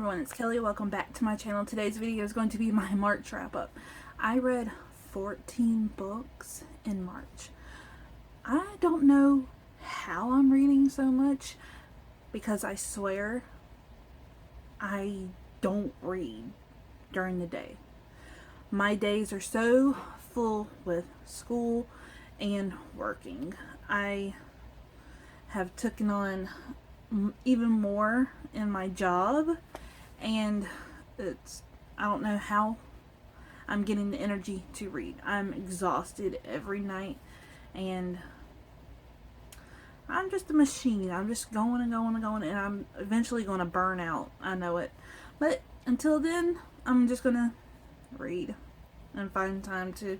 everyone, it's Kelly. Welcome back to my channel. Today's video is going to be my March wrap-up. I read 14 books in March. I don't know how I'm reading so much because I swear I don't read during the day. My days are so full with school and working. I have taken on even more in my job, and I don't know how I'm getting the energy to read. I'm exhausted every night, and I'm just a machine. I'm just going and going and going, and I'm eventually going to burn out. I know it. But until then, I'm just going to read and find time to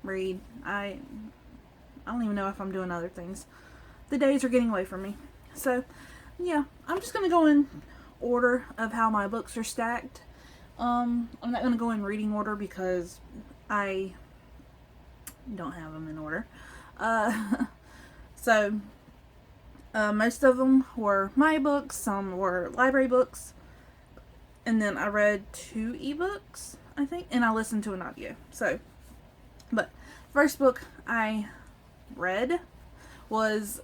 read. I don't even know if I'm doing other things. The days are getting away from me. So, yeah, I'm just going to go in order of how my books are stacked. I'm not going to go in reading order because I don't have them in order. Most of them were my books, some were library books, and then I read 2 ebooks, I think, and I listened to an audio. But first book I read was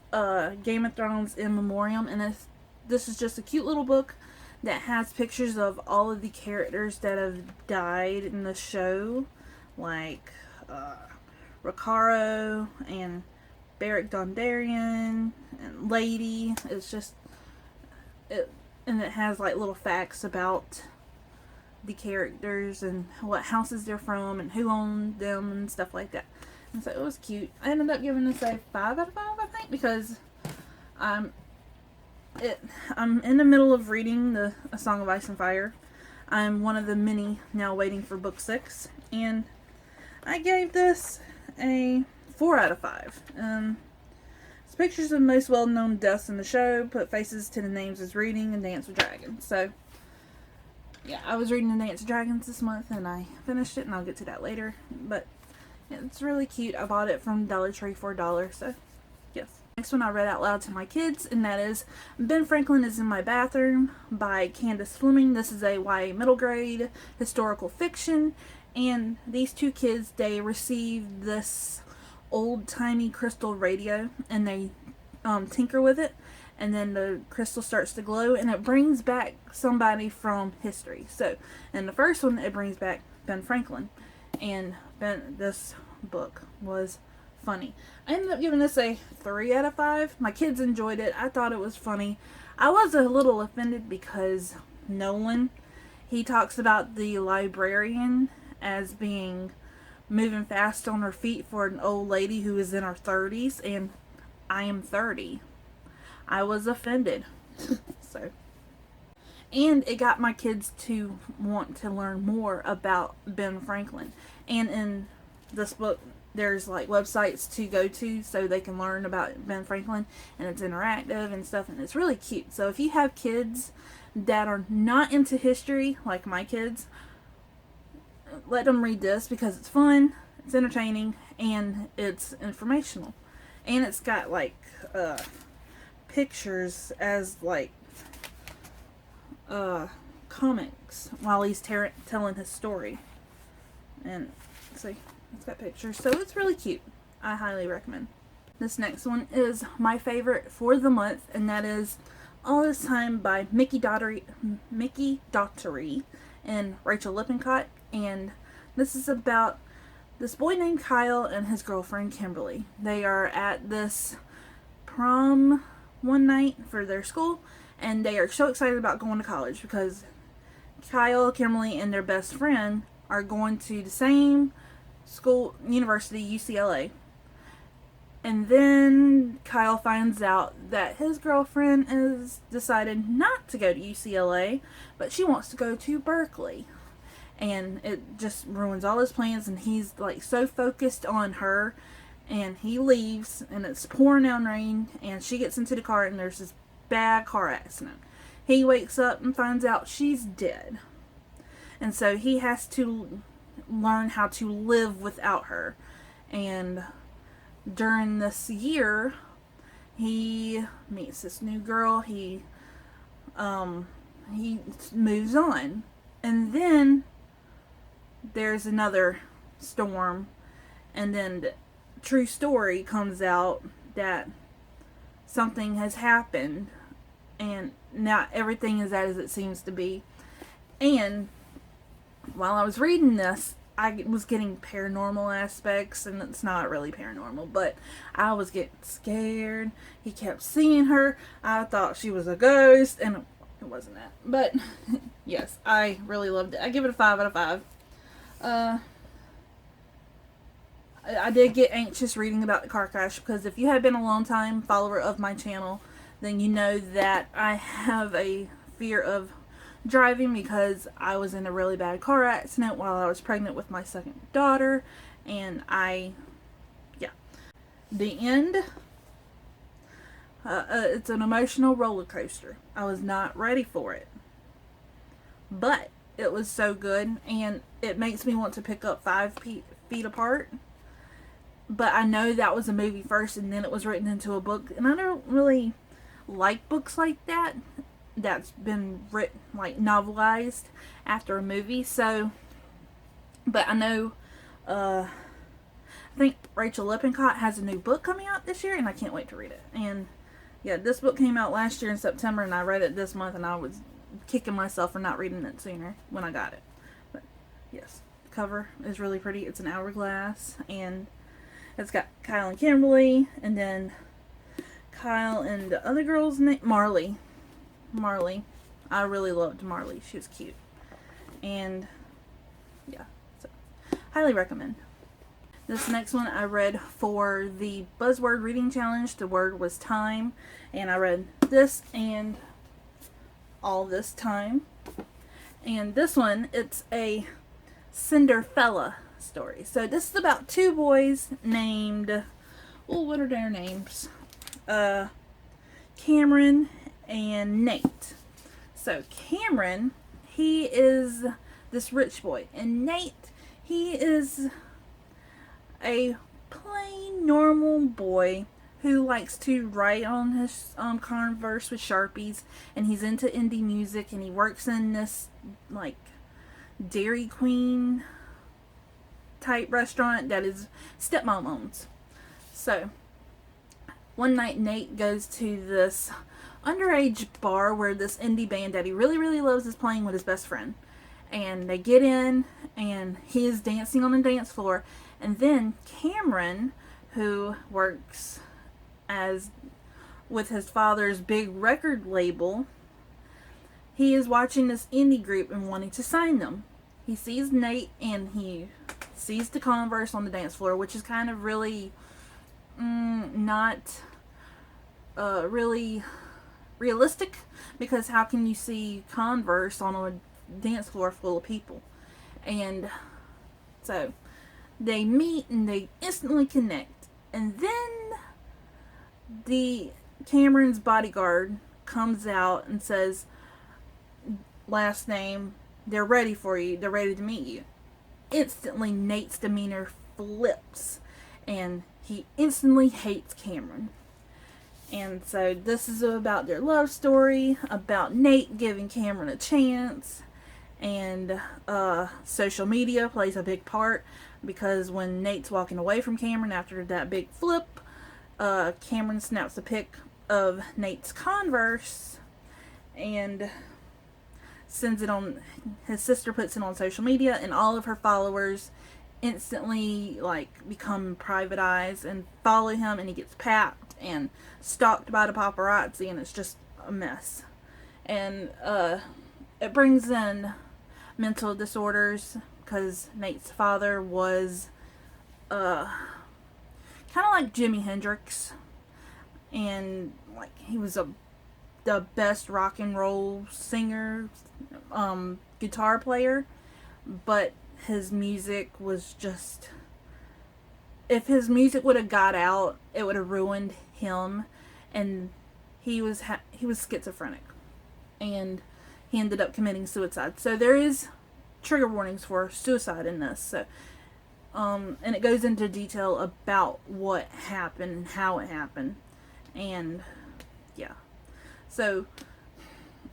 Game of Thrones in Memoriam, and this is just a cute little book that has pictures of all of the characters that have died in the show, like Ricaro and Beric Dondarrion and Lady. And it has like little facts about the characters and what houses they're from and who owned them and stuff like that. And so it was cute. I ended up giving this a 5 out of 5, I think, because I'm in the middle of reading A Song of Ice and Fire. I'm one of the many now waiting for book 6, and I gave this a 4 out of 5. It's pictures of most well-known deaths in the show, put faces to the names as reading, and Dance with Dragons. So, yeah, I was reading The Dance with Dragons this month, and I finished it, and I'll get to that later. But it's really cute. I bought it from Dollar Tree for $1, so yes. Next one I read out loud to my kids, and that is Ben Franklin is in My Bathroom by Candace Fleming. This is a YA middle grade historical fiction, and these 2 kids, they received this old-timey crystal radio, and they tinker with it, and then the crystal starts to glow, and it brings back somebody from history. So in the first one, it brings back Ben Franklin, and this book was funny. I ended up giving this a 3 out of 5. My kids enjoyed it. I thought it was funny. I was a little offended because Nolan, he talks about the librarian as being moving fast on her feet for an old lady who is in her 30s, and I am 30. I was offended. And it got my kids to want to learn more about Ben Franklin. And in this book, there's like websites to go to so they can learn about Ben Franklin, and it's interactive and stuff, and it's really cute. So if you have kids that are not into history like my kids, let them read this because it's fun, it's entertaining, and it's informational. And it's got like pictures as like comics while he's telling his story. And see, it's got pictures, so it's really cute. I highly recommend. This next one is my favorite for the month, and that is All This Time by Mickey Daughtery and Rachel Lippincott. And this is about this boy named Kyle and his girlfriend Kimberly. They are at this prom one night for their school, and they are so excited about going to college because Kyle, Kimberly, and their best friend are going to the same school, university, UCLA. And then Kyle finds out that his girlfriend has decided not to go to UCLA, but she wants to go to Berkeley. And it just ruins all his plans, and he's like so focused on her, and he leaves, and it's pouring down rain, and she gets into the car, and there's this bad car accident. He wakes up and finds out she's dead, and so he has to learn how to live without her. And during this year, he meets this new girl. He he moves on. And then there's another storm, and then the true story comes out that something has happened, and not everything is as it seems to be. And while I was reading this, I was getting paranormal aspects, and it's not really paranormal, but I was getting scared. He kept seeing her. I thought she was a ghost, and it wasn't that. But yes, I really loved it. I give it a 5 out of 5. I did get anxious reading about the car crash, because if you have been a long time follower of my channel, then you know that I have a fear of driving, because I was in a really bad car accident while I was pregnant with my second daughter, and the end, it's an emotional roller coaster. I was not ready for it, but it was so good, and it makes me want to pick up 5 Feet Apart. But I know that was a movie first, and then it was written into a book, and I don't really like books like that that's been written, like, novelized after a movie. So, but I know, I think Rachel Lippincott has a new book coming out this year, and I can't wait to read it. And yeah, this book came out last year in September, and I read it this month, and I was kicking myself for not reading it sooner when I got it. But yes, the cover is really pretty. It's an hourglass, and it's got Kyle and Kimberly, and then Kyle and the other girl's name, Marley. I really loved Marley. She was cute. And yeah, so highly recommend. This next one I read for the Buzzword Reading Challenge. The word was time. And I read this and All This Time. And this one, it's a Cinderella Story. So this is about 2 boys named, what are their names? Cameron and Nate. So Cameron, he is this rich boy, and Nate, he is a plain normal boy who likes to write on his Converse with Sharpies, and he's into indie music, and he works in this like Dairy Queen type restaurant that his stepmom owns. So one night Nate goes to this underage bar where this indie band that he really, really loves is playing with his best friend. And they get in, and he is dancing on the dance floor. And then Cameron, who works with his father's big record label, he is watching this indie group and wanting to sign them. He sees Nate, and he sees the Converse on the dance floor, which is kind of really not really realistic, because how can you see Converse on a dance floor full of people? And so they meet, and they instantly connect. And then the Cameron's bodyguard comes out and says, last name, they're ready for you, they're ready to meet you. Instantly Nate's demeanor flips, and he instantly hates Cameron. And so this is about their love story, about Nate giving Cameron a chance. And social media plays a big part, because when Nate's walking away from Cameron after that big flip, Cameron snaps a pic of Nate's Converse and sends it on, his sister puts it on social media, and all of her followers instantly like become private eyes and follow him, and he gets papped and stalked by the paparazzi, and it's just a mess. And it brings in mental disorders, because Nate's father was kind of like Jimi Hendrix, and like he was the best rock and roll singer, guitar player, but his music was just, if his music would have got out, it would have ruined him. And he was schizophrenic, and he ended up committing suicide. So there is trigger warnings for suicide in this. So and it goes into detail about what happened and how it happened. And yeah, so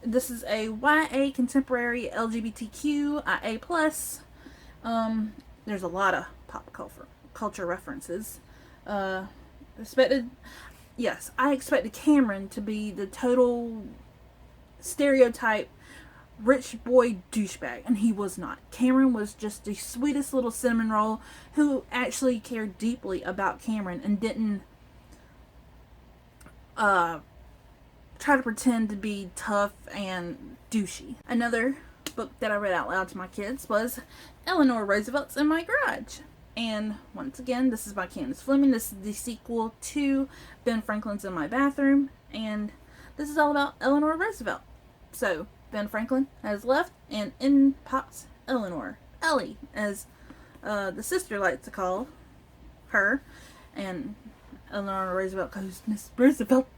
This is a YA contemporary LGBTQIA+. There's a lot of pop culture references. Expected, yes, I expected Cameron to be the total stereotype rich boy douchebag, and he was not. Cameron was just the sweetest little cinnamon roll who actually cared deeply about Cameron and didn't try to pretend to be tough and douchey. Another book that I read out loud to my kids was Eleanor, Roosevelt's in My Garage. And once again, this is by Candace Fleming. This is the sequel to Ben Franklin's In My Bathroom. And this is all about Eleanor Roosevelt. So, Ben Franklin has left, and in pops Eleanor. Ellie, as the sister likes to call her. And Eleanor Roosevelt goes, Miss Roosevelt,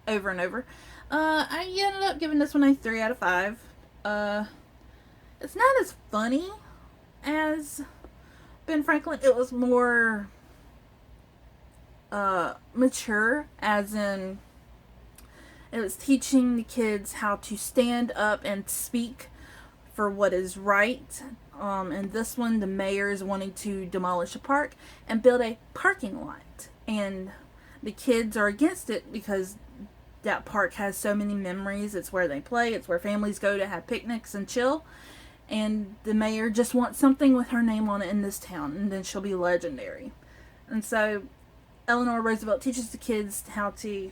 over and over. I ended up giving this one a 3 out of 5. It's not as funny as Ben Franklin. It was more mature, as in it was teaching the kids how to stand up and speak for what is right. And this one, the mayor is wanting to demolish a park and build a parking lot. And the kids are against it because that park has so many memories. It's where they play. It's where families go to have picnics and chill. And the mayor just wants something with her name on it in this town, and then she'll be legendary. And so Eleanor Roosevelt teaches the kids how to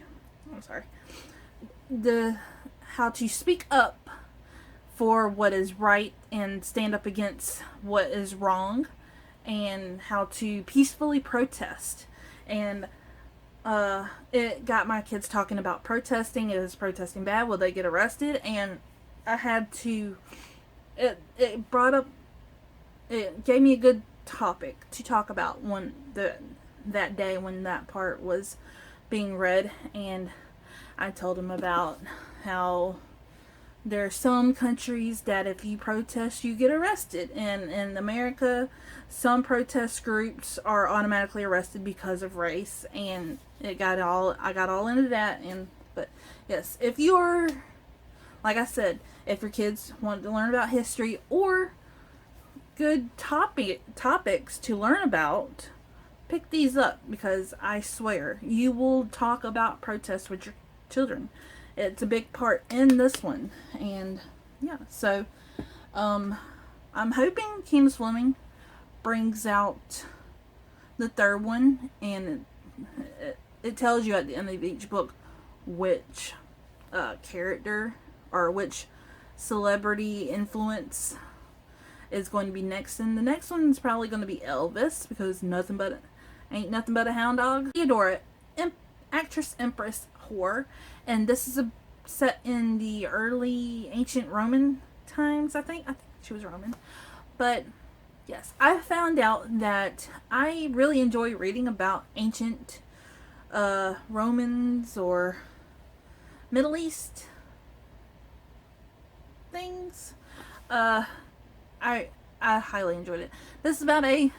speak up for what is right and stand up against what is wrong, and how to peacefully protest. And it got my kids talking about protesting. Is protesting bad? Will they get arrested? And I had to, it gave me a good topic to talk about that day when that part was being read. And I told them about how there are some countries that if you protest, you get arrested. And in America, some protest groups are automatically arrested because of race. And I got all into that. But yes, if you're, like I said, if your kids want to learn about history or good topics to learn about, pick these up, because I swear you will talk about protests with your children. It's a big part in this one. And yeah, so I'm hoping Candace Fleming brings out the third one, and it tells you at the end of each book which character or which celebrity influence is going to be next. And the next one is probably going to be Elvis, because ain't nothing but a hound dog. Theodora, actress, empress, whore. And this is set in the early ancient Roman times, I think she was Roman. But yes, I found out that I really enjoy reading about ancient Romans or Middle East things. I highly enjoyed it. This is about a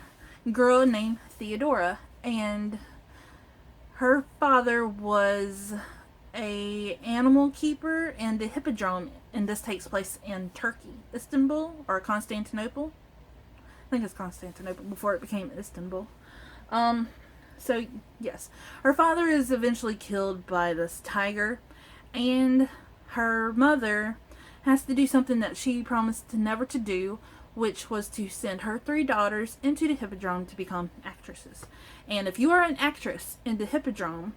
girl named Theodora, and her father was a animal keeper in the hippodrome, and this takes place in Turkey, Istanbul or Constantinople. I think it's Constantinople before it became Istanbul. So yes, her father is eventually killed by this tiger, and her mother has to do something that she promised never to do, which was to send her 3 daughters into the hippodrome to become actresses. And if you are an actress in the hippodrome,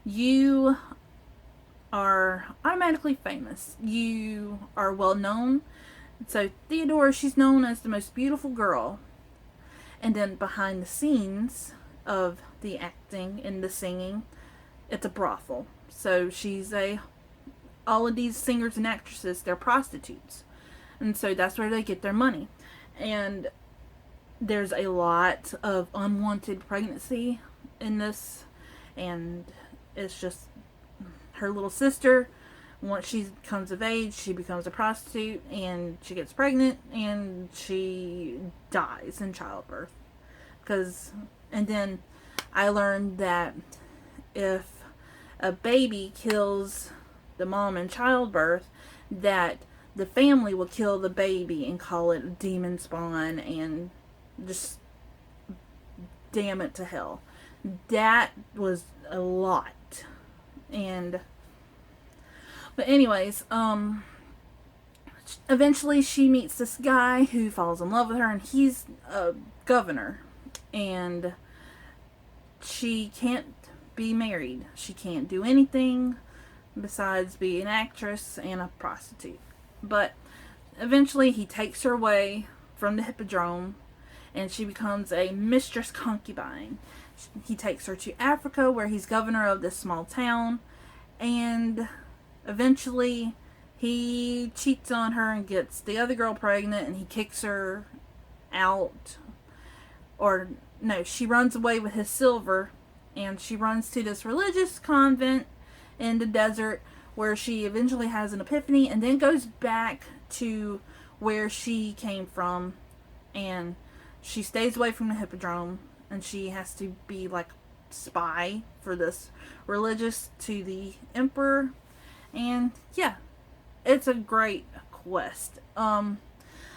you are automatically famous. You are well known. So Theodora, she's known as the most beautiful girl. And then behind the scenes of the acting and the singing, it's a brothel. So all of these singers and actresses, they're prostitutes. And so that's where they get their money. And there's a lot of unwanted pregnancy in this. And it's just her little sister, once she comes of age, she becomes a prostitute, and she gets pregnant, and she dies in childbirth. And then I learned that if a baby kills the mom in childbirth, that the family will kill the baby and call it a demon spawn and just damn it to hell. That was a lot. And but anyways, eventually she meets this guy who falls in love with her, and he's a governor, and she can't be married. She can't do anything besides be an actress and a prostitute. But eventually he takes her away from the hippodrome, and she becomes a mistress concubine. He takes her to Africa, where he's governor of this small town, and eventually he cheats on her and gets the other girl pregnant, and he kicks her out. Or no, she runs away with his silver, and she runs to this religious convent in the desert, where she eventually has an epiphany, and then goes back to where she came from, and she stays away from the hippodrome, and she has to be like spy for this religious to the emperor. And yeah, it's a great quest. I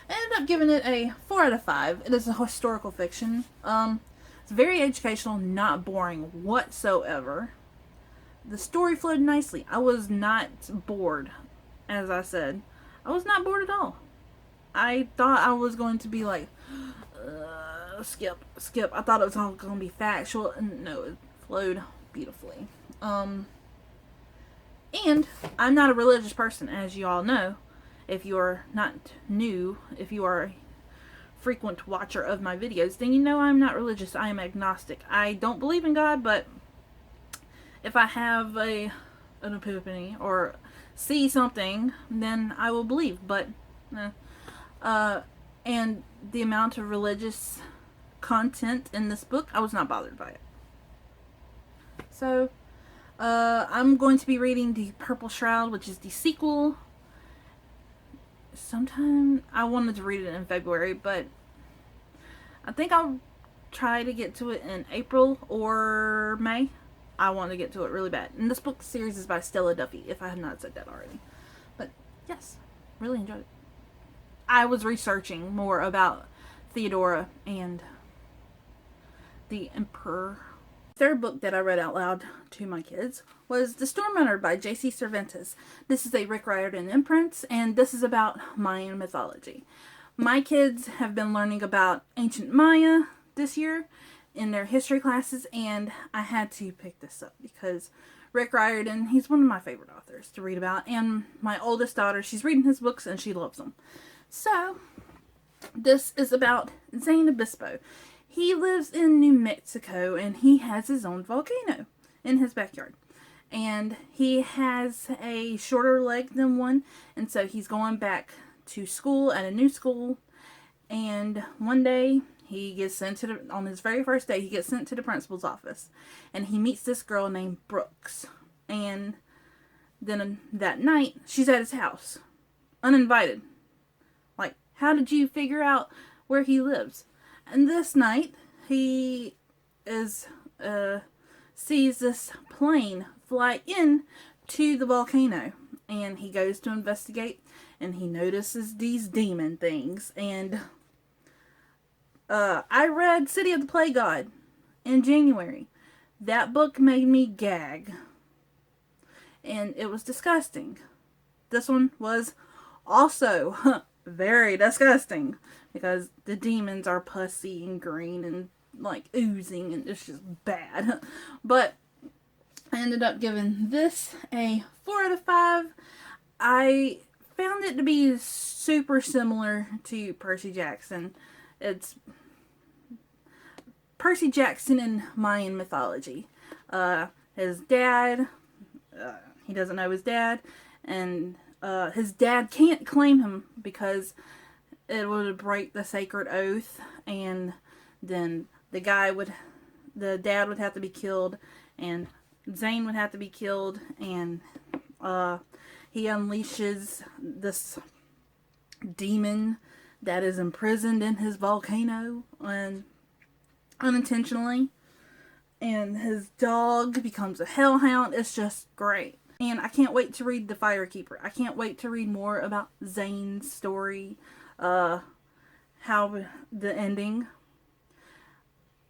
ended up giving it a 4 out of 5. It is a historical fiction. It's very educational, not boring whatsoever. The story flowed nicely. I was not bored, as I said. I was not bored at all. I thought I was going to be like, skip. I thought it was all going to be factual. No, it flowed beautifully. And I'm not a religious person, as you all know. If you are not new, if you are a frequent watcher of my videos, then you know I'm not religious. I am agnostic. I don't believe in God, but if I have an epiphany or see something, then I will believe. But and the amount of religious content in this book, I was not bothered by it. So I'm going to be reading The Purple Shroud, which is the sequel. Sometime I wanted to read it in February, but I think I'll try to get to it in April or May. I want to get to it really bad. And this book series is by Stella Duffy, if I have not said that already. But yes, really enjoyed it. I was researching more about Theodora and the Emperor. Third book that I read out loud to my kids was The Storm Runner by J.C. Cervantes. This is a Rick Riordan imprint, and this is about Mayan mythology. My kids have been learning about ancient Maya this year in their history classes, and I had to pick this up because Rick Riordan, he's one of my favorite authors to read about, and my oldest daughter, she's reading his books and she loves them. So, this is about Zane Obispo. He lives in New Mexico, and he has his own volcano in his backyard. And he has a shorter leg than one, and so he's going back to school at a new school. And one day, he gets sent to on his very first day, he gets sent to the principal's office. And he meets this girl named Brooks. And then that night, she's at his house, uninvited. Like, how did you figure out where he lives? And this night, he sees this plane fly in to the volcano. And he goes to investigate, and he notices these demon things. And I read City of the Play God in January. That book made me gag. And it was disgusting. This one was also very disgusting, because the demons are pussy and green and like oozing, and it's just bad. But I ended up giving this a 4 out of 5. I found it to be super similar to Percy Jackson. It's Percy Jackson in Mayan mythology. His dad, he doesn't know his dad, and his dad can't claim him because it would break the sacred oath, and then the dad would have to be killed, and Zane would have to be killed, and he unleashes this demon that is imprisoned in his volcano, and unintentionally, and his dog becomes a hellhound. It's just great. And I can't wait to read The Firekeeper. I can't wait to read more about Zane's story, how the ending.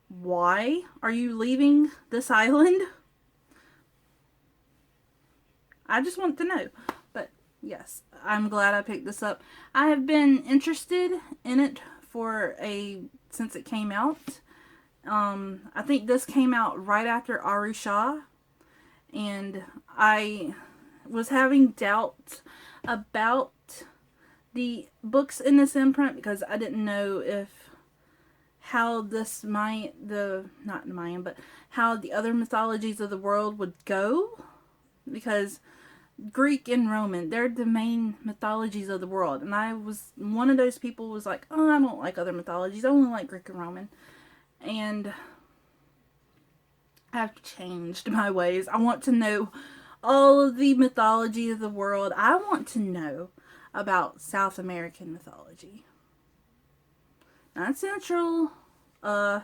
Why are you leaving this island? I just want to know. But yes, I'm glad I picked this up. I have been interested in it since it came out. I think this came out right after Arusha, and I was having doubts about the books in this imprint because I didn't know how this how the other mythologies of the world would go, because Greek and Roman, they're the main mythologies of the world, and I was one of those people who was like, oh, I don't like other mythologies, I only like Greek and Roman. And I've changed my ways. I want to know all of the mythology of the world. I want to know about South American mythology, not Central. I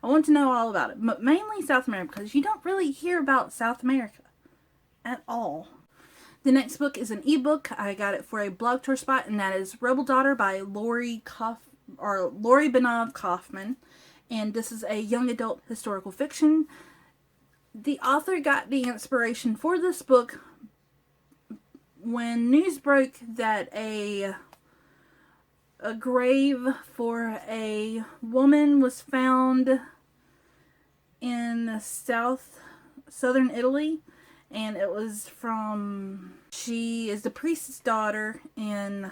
want to know all about it, but mainly South America, because you don't really hear about South America at all. The next book is an ebook. I got it for a blog tour spot, and that is Rebel Daughter by Lori Benov Kaufman. And this is a young adult historical fiction. The author got the inspiration for this book when news broke that a grave for a woman was found in southern Italy, and it was she is the priest's daughter in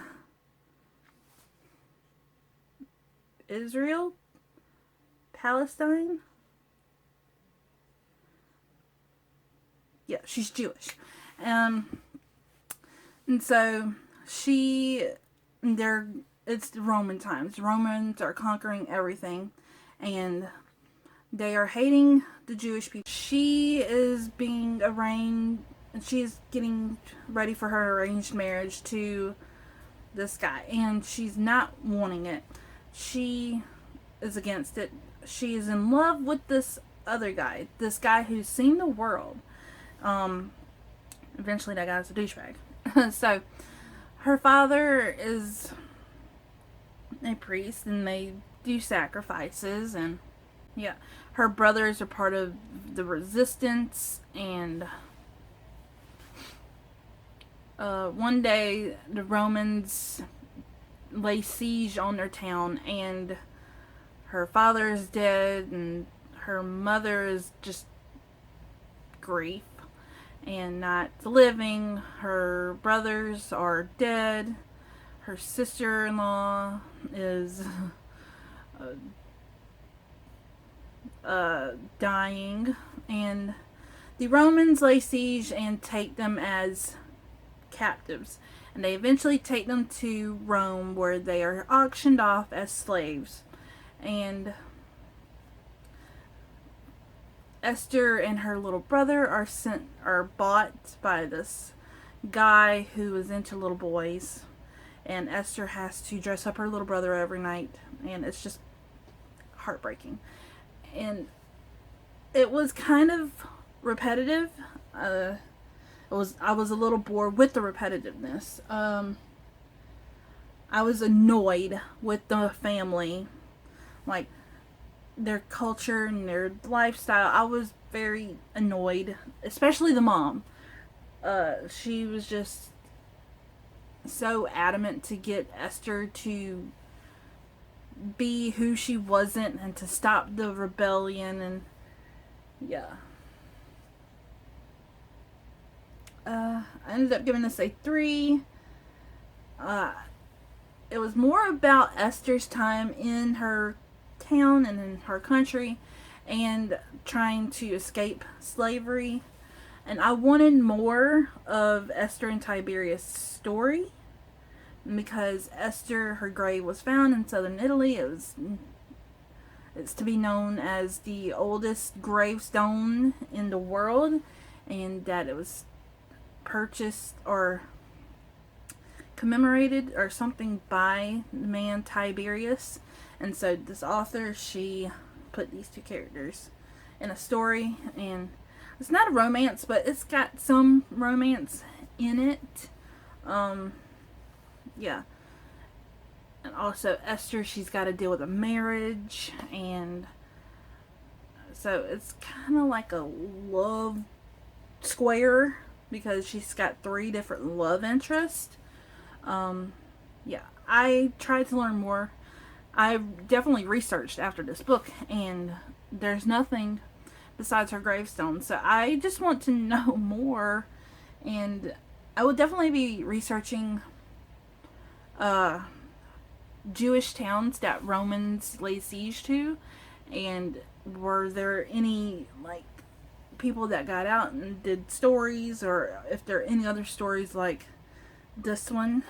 Israel, Palestine. Yeah, she's Jewish. And so it's the Roman times. Romans are conquering everything, and they are hating the Jewish people. She is being arranged, and she's getting ready for her arranged marriage to this guy, and she's not wanting it. She is against it. She is in love with this other guy, this guy who's seen the world. Eventually that guy's a douchebag. So her father is a priest, and they do sacrifices, and yeah, her brothers are part of the resistance, and one day the Romans lay siege on their town, and her father is dead, and her mother is just grief and not living. Her brothers are dead. Her sister-in-law is dying, and the Romans lay siege and take them as captives, and they eventually take them to Rome, where they are auctioned off as slaves. And Esther and her little brother are bought by this guy who is into little boys, and Esther has to dress up her little brother every night, and it's just heartbreaking. And it was kind of repetitive. I was a little bored with the repetitiveness. I was annoyed with the family, like their culture and their lifestyle. I was very annoyed, especially the mom. She was just so adamant to get Esther to be who she wasn't and to stop the rebellion, and yeah. I ended up giving this a 3. It was more about Esther's time in her town and in her country and trying to escape slavery, and I wanted more of Esther and Tiberius' story, because Esther, her grave was found in southern Italy. It's to be known as the oldest gravestone in the world, and that it was purchased or commemorated or something by the man Tiberius. And so this author, she put these two characters in a story, and It's not a romance, but it's got some romance in it. Yeah. And also Esther, she's got to deal with a marriage, and so it's kind of like a love square because she's got 3 different love interests. Yeah, I tried to learn more. I definitely researched after this book, and there's nothing besides her gravestone. So I just want to know more, and I would definitely be researching Jewish towns that Romans laid siege to, and were there any like people that got out and did stories, or if there are any other stories like this one.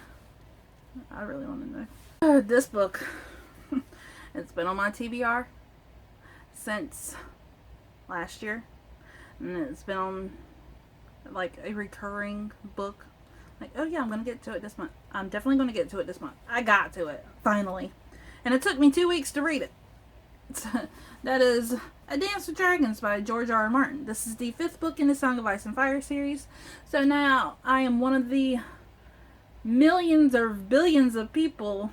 I really want to know. This book, it's been on my TBR since last year, and it's been on like a recurring book. Like, oh yeah, I'm gonna get to it this month. I'm definitely gonna get to it this month. I got to it finally, and it took me 2 weeks to read it. That is A Dance with Dragons by George R. R. Martin. This is the 5th book in the Song of Ice and Fire series. So now I am one of the millions or billions of people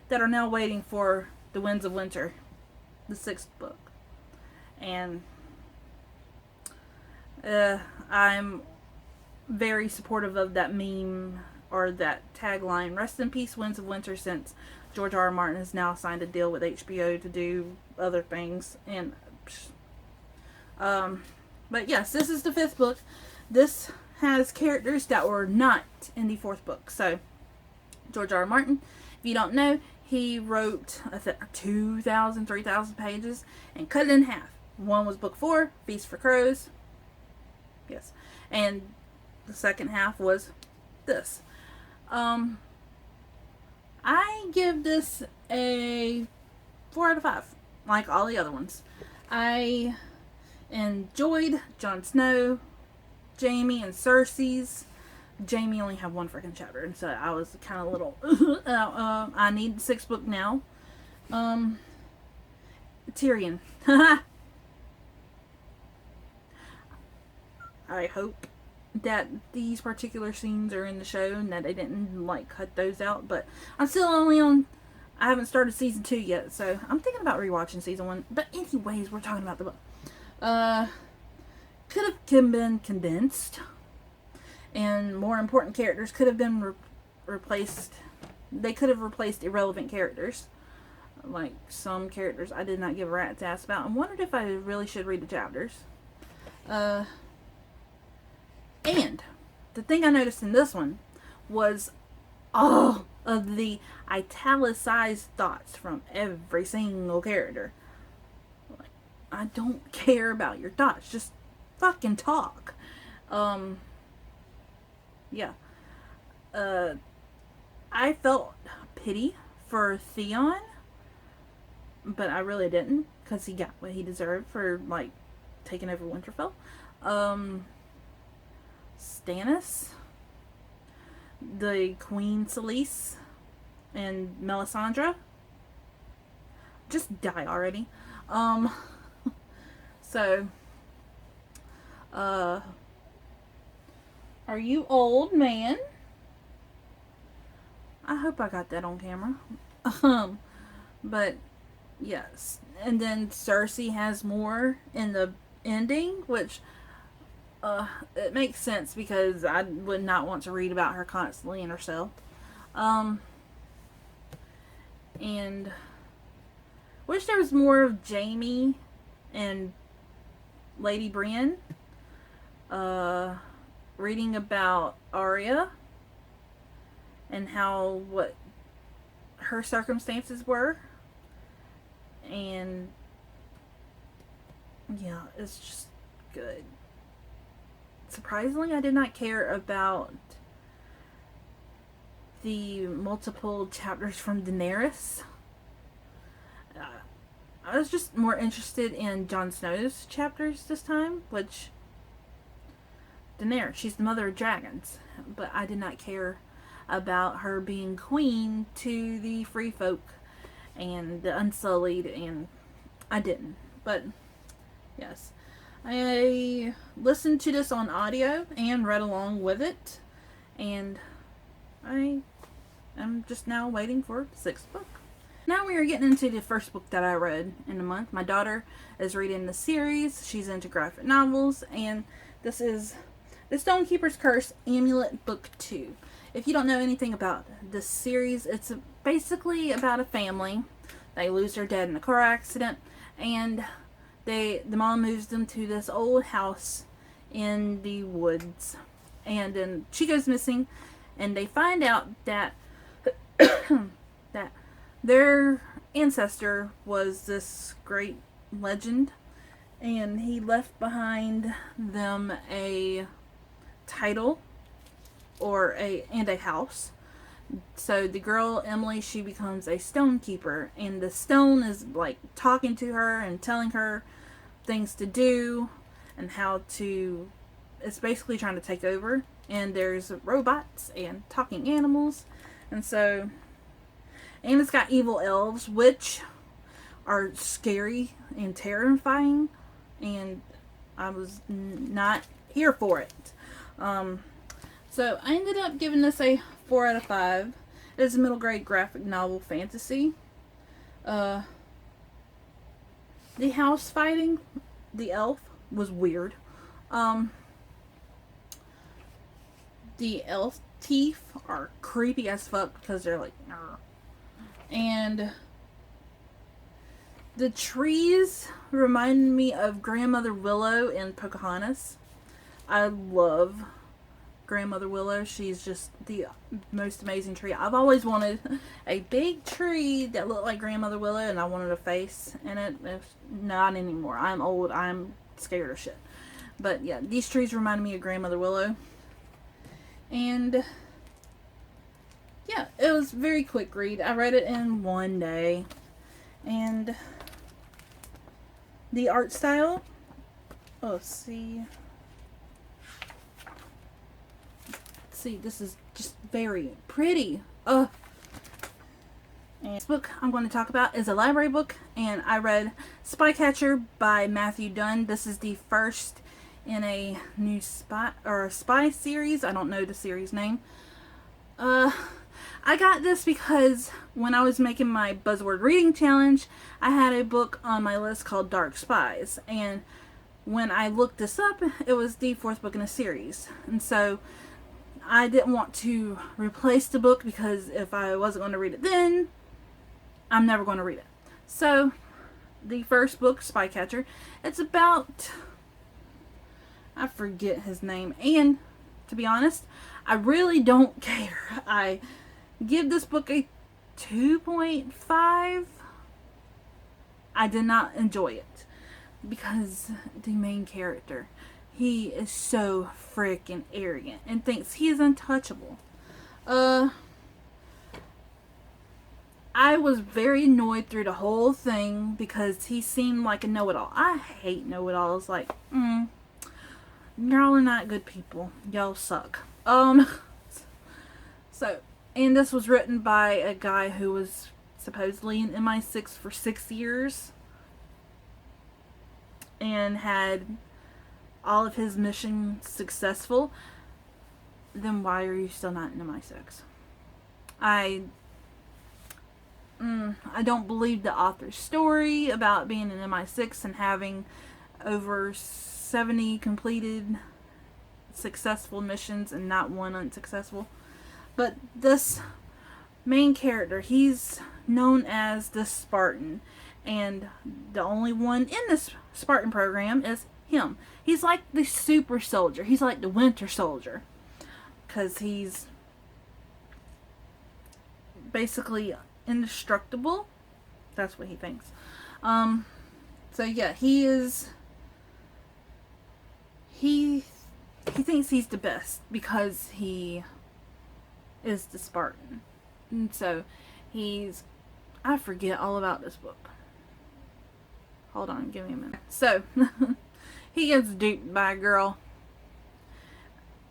that are now waiting for The Winds of Winter, the 6th book. And I'm very supportive of that meme or that tagline, "Rest in peace, Winds of Winter," since George R. R. Martin has now signed a deal with HBO to do other things. And but yes, this is the 5th book. This has characters that were not in the 4th book. So George R. R. Martin, if you don't know, he wrote 2,000, 3,000 pages and cut it in half. One was book 4, Feast for Crows. Yes. And the second half was this. I give this a 4 out of 5, like all the other ones. I enjoyed Jon Snow, Jaime, and Cersei's. Jaime only had 1 freaking chapter, and so I was kind of a little, I need the 6th book now. Tyrion. I hope that these particular scenes are in the show and that they didn't like cut those out, but I'm still only on, I haven't started season 2 yet, so I'm thinking about rewatching season 1. But anyways, we're talking about the book. Could have been condensed, and more important characters could have been replaced. They could have replaced irrelevant characters, like some characters I did not give a rat's ass about, and wondered if I really should read the chapters. And the thing I noticed in this one was all of the italicized thoughts from every single character. Like, I don't care about your thoughts, just fucking talk. Yeah. I felt pity for Theon, but I really didn't, because he got what he deserved for, like, taking over Winterfell. Stannis, the Queen Selyse, and Melisandre, just die already. So, are you old, man? I hope I got that on camera. But yes, and then Cersei has more in the ending, which it makes sense because I would not want to read about her constantly in her cell. And wish there was more of Jaime and Lady Brienne. Reading about Arya and what her circumstances were. And yeah, it's just good. Surprisingly, I did not care about the multiple chapters from Daenerys. I was just more interested in Jon Snow's chapters this time, which Daenerys, she's the mother of dragons, but I did not care about her being queen to the free folk and the unsullied, and I didn't. But yes, I listened to this on audio and read along with it, and I am just now waiting for the sixth book. Now we are getting into the first book that I read in the month. My daughter is reading the series. She's into graphic novels, and this is the Stonekeepers Curse Amulet Book 2. If you don't know anything about this series, it's basically about a family. They lose their dad in a car accident, and the mom moves them to this old house in the woods, and then she goes missing, and they find out that that their ancestor was this great legend, and he left behind them a title and a house. So the girl Emily, she becomes a stonekeeper, and the stone is like talking to her and telling her things to do and how to. It's basically trying to take over. And there's robots and talking animals, and it's got evil elves, which are scary and terrifying, and I was not here for it. So I ended up giving this a 4 out of 5. It is a middle grade graphic novel fantasy. The house fighting the elf was weird. The elf teeth are creepy as fuck because they're like, Arr. And the trees remind me of Grandmother Willow in Pocahontas. I love Grandmother Willow. She's just the most amazing tree. I've always wanted a big tree that looked like Grandmother Willow, and I wanted a face in it. Not anymore. I'm old. I'm scared of shit. But yeah, these trees remind me of Grandmother Willow. And yeah, it was a very quick read. I read it in one day. And the art style, see, this is just very pretty. And this book I'm going to talk about is a library book, and I read Spycatcher by Matthew Dunn. This is the first in a new spy series. I don't know the series name. I got this because when I was making my buzzword reading challenge, I had a book on my list called Dark Spies, and when I looked this up, it was the 4th book in a series. And so I didn't want to replace the book, because if I wasn't going to read it then, I'm never going to read it. So the first book, Spycatcher, it's about, I forget his name, and to be honest, I really don't care. I give this book a 2.5. I did not enjoy it because the main character, he is so freaking arrogant and thinks he is untouchable. I was very annoyed through the whole thing because he seemed like a know-it-all. I hate know-it-alls. Like, y'all are not good people. Y'all suck. So, and this was written by a guy who was supposedly in MI6 for 6 years and had all of his missions successful. Then why are you still not in MI6? I don't believe the author's story about being in MI6 and having over 70 completed successful missions and not one unsuccessful. But this main character, he's known as the Spartan, and the only one in this Spartan program is him. He's like the super soldier. He's like the Winter Soldier, because he's basically indestructible. That's what he thinks. So yeah, he thinks he's the best because he is the Spartan. And so I forget all about this book. Hold on, give me a minute. So he gets duped by a girl,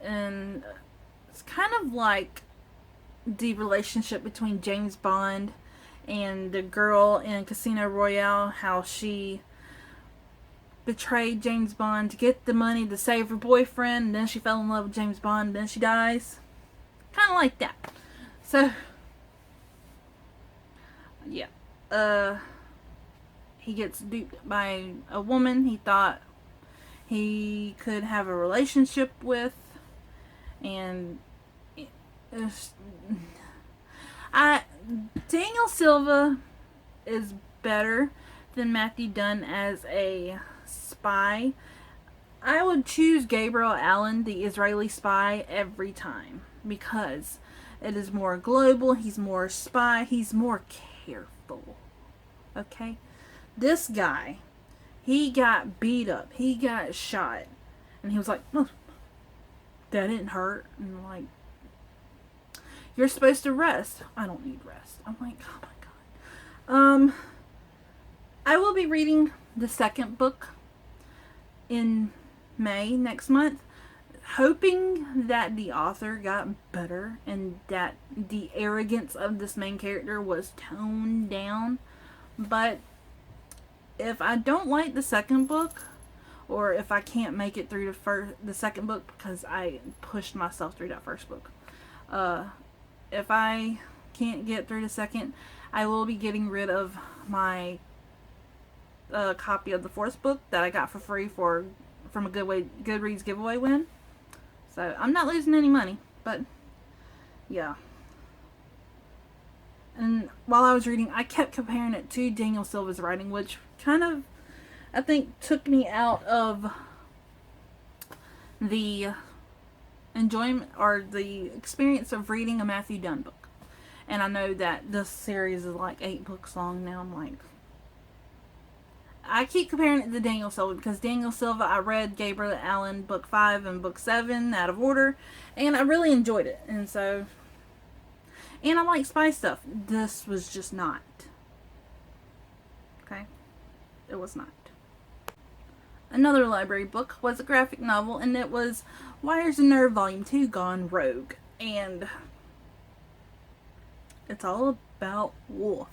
and it's kind of like the relationship between James Bond and the girl in Casino Royale, how she betrayed James Bond to get the money to save her boyfriend, and then she fell in love with James Bond, and then she dies. Kind of like that. So, yeah. He gets duped by a woman he thought he could have a relationship with, and Daniel Silva is better than Matthew Dunn as a spy. I would choose Gabriel Allen, the Israeli spy, every time, because it is more global, he's more spy, he's more careful. Okay? This guy, he got beat up, he got shot, and he was like, oh, that didn't hurt. And I'm like, you're supposed to rest. I don't need rest. I'm like, oh my god. I will be reading the second book in May next month, hoping that the author got better and that the arrogance of this main character was toned down. But if I don't like the second book, or if I can't make it through the second book because I pushed myself through that first book, if I can't get through the second, I will be getting rid of my copy of the fourth book that I got for free from a Goodreads giveaway win. So I'm not losing any money, but yeah. And while I was reading, I kept comparing it to Daniel Silva's writing, which kind of, I think, took me out of the enjoyment or the experience of reading a Matthew Dunn book. And I know that this series is like 8 books long now. I'm like, I keep comparing it to Daniel Silva because Daniel Silva, I read Gabriel Allen book 5 and book 7 out of order, and I really enjoyed it. And so, and I like spy stuff. This was just not. Okay? It was not. Another library book was a graphic novel, and it was Wires and Nerve Volume 2 Gone Rogue. And it's all about Wolf.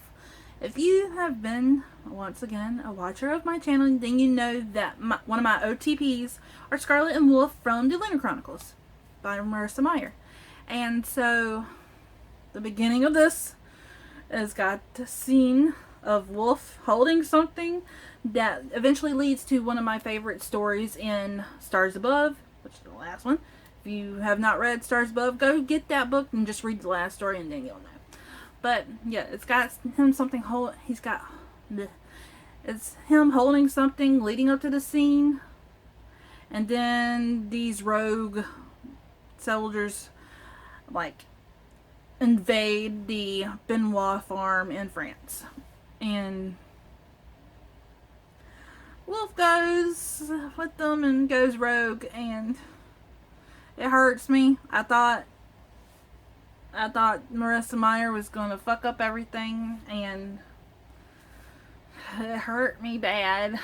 If you have been, once again, a watcher of my channel, then you know that one of my OTPs are Scarlet and Wolf from the Lunar Chronicles by Marissa Meyer. And so, the beginning of this has got a scene of Wolf holding something that eventually leads to one of my favorite stories in Stars Above, which is the last one. If you have not read Stars Above, go get that book and just read the last story and then you'll know. But yeah, it's got him something it's him holding something leading up to the scene, and then these rogue soldiers like invade the Benoit farm in France, and Wolf goes with them and goes rogue, and it hurts me. I thought Marissa Meyer was going to fuck up everything, and it hurt me bad.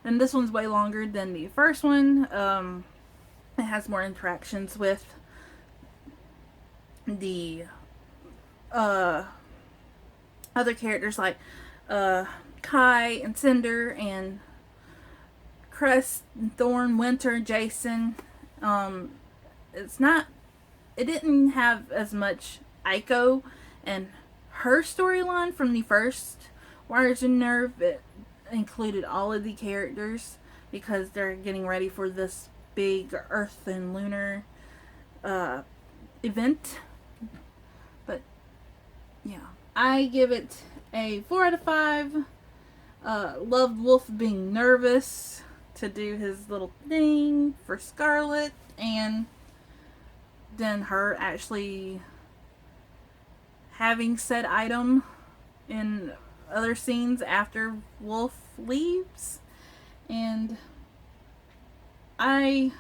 And this one's way longer than the first one. It has more interactions with the other characters like Kai and Cinder and Crest and Thorn, Winter, Jason. It didn't have as much Aiko and her storyline from the first Wires and Nerve. It included all of the characters because they're getting ready for this big Earth and Lunar event. But yeah, I give it a 4 out of 5. Loved Wolf being nervous to do his little thing for Scarlet, and then her actually having said item in other scenes after Wolf leaves. And I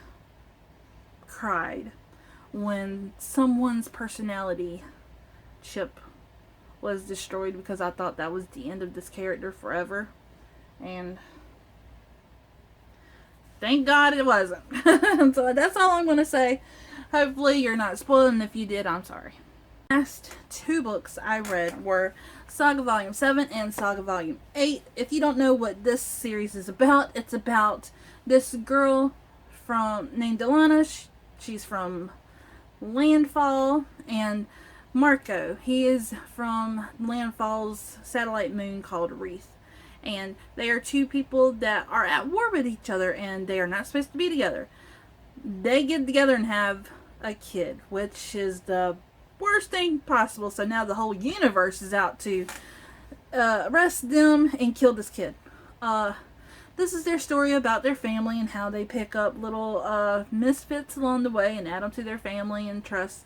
cried when someone's personality chip was destroyed because I thought that was the end of this character forever. And thank God it wasn't. So that's all I'm going to say. Hopefully you're not spoiling. If you did, I'm sorry. Last two books I read were Saga Volume 7 and Saga Volume 8. If you don't know what this series is about, it's about this girl named Eleanor. She's from Landfall, and Marco, he is from Landfall's satellite moon called Wreath. And they are two people that are at war with each other, and they are not supposed to be together. They get together and have a kid, which is the worst thing possible. So now the whole universe is out to arrest them and kill this kid. This is their story about their family and how they pick up little misfits along the way and add them to their family and trust.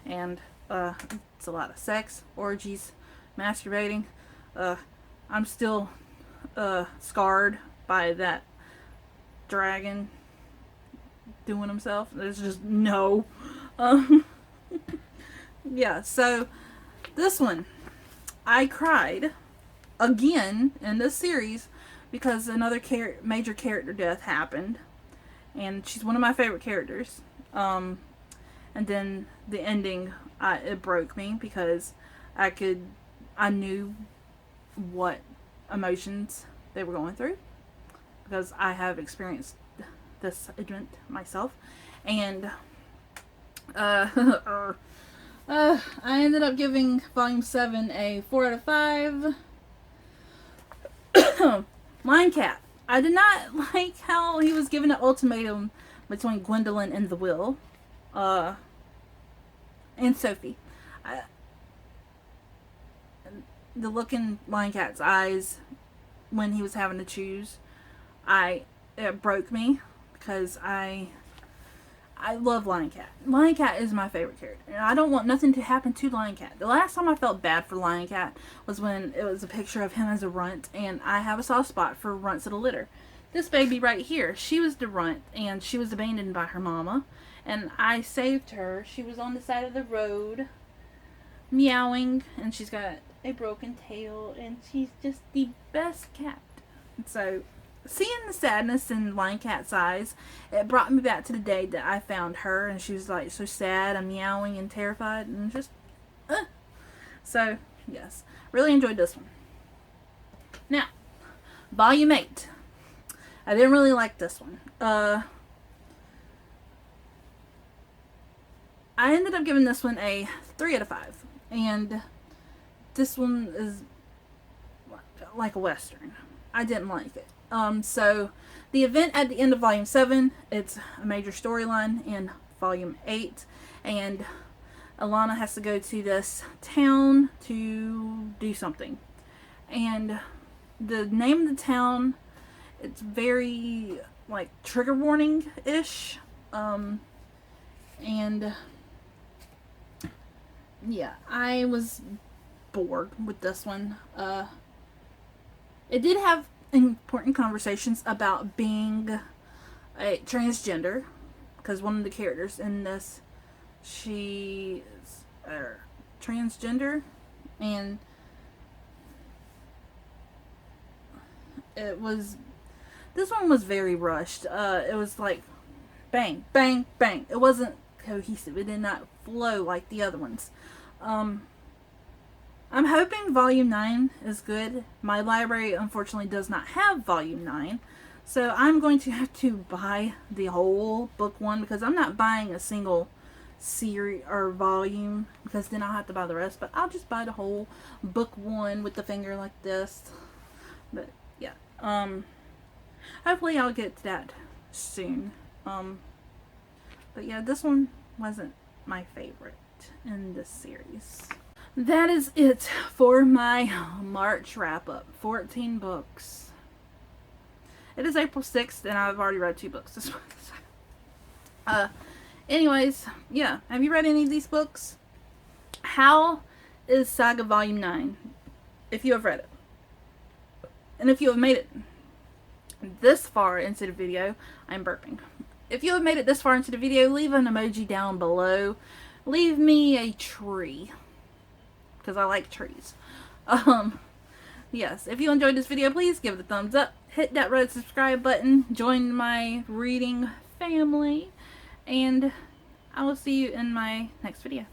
And it's a lot of sex, orgies, masturbating. I'm still scarred by that dragon doing himself. There's just no. Yeah, so this one, I cried again in this series because another major character death happened, and she's one of my favorite characters. And then the ending, it broke me because I knew what emotions they were going through because I have experienced this event myself, and I ended up giving Volume 7 a 4 out of 5. Lion Cat. I did not like how he was given an ultimatum between Gwendolyn and the Will, and Sophie. The look in Lion Cat's eyes when he was having to choose, it broke me because I love Lion Cat. Lion Cat is my favorite character, and I don't want nothing to happen to Lion Cat. The last time I felt bad for Lion Cat was when it was a picture of him as a runt, and I have a soft spot for runts of the litter. This baby right here, she was the runt, and she was abandoned by her mama, and I saved her. She was on the side of the road, meowing, and she's got a broken tail, and she's just the best cat. And so, seeing the sadness in Lion Cat's eyes, it brought me back to the day that I found her, and she was like so sad and meowing and terrified, and just, So, yes, really enjoyed this one. Now, Volume 8. I didn't really like this one. I ended up giving this one a 3 out of 5, and this one is like a Western. I didn't like it. So the event at the end of Volume 7, it's a major storyline in Volume 8, and Alana has to go to this town to do something. And the name of the town, it's very, like, trigger warning-ish. And, yeah, I was bored with this one. It did have important conversations about being a transgender, because one of the characters in this, she is transgender, and this one was very rushed. It was like bang, bang, bang. It wasn't cohesive. It did not flow like the other ones. I'm hoping Volume 9 is good. My library, unfortunately, does not have Volume 9. So I'm going to have to buy the whole book 1, because I'm not buying a single series or volume, because then I'll have to buy the rest. But I'll just buy the whole book 1 with the finger like this. But, yeah. Hopefully I'll get to that soon. But, yeah, this one wasn't my favorite in this series. That is it for my March wrap-up. 14 books. It is April 6th, and I've already read 2 books this month. Anyways, yeah. Have you read any of these books? How is Saga Volume 9? If you have read it. And if you have made it this far into the video, I'm burping. If you have made it this far into the video, leave an emoji down below. Leave me a tree, because I like trees. Yes, if you enjoyed this video, please give it a thumbs up. Hit that red subscribe button. Join my reading family. And I will see you in my next video.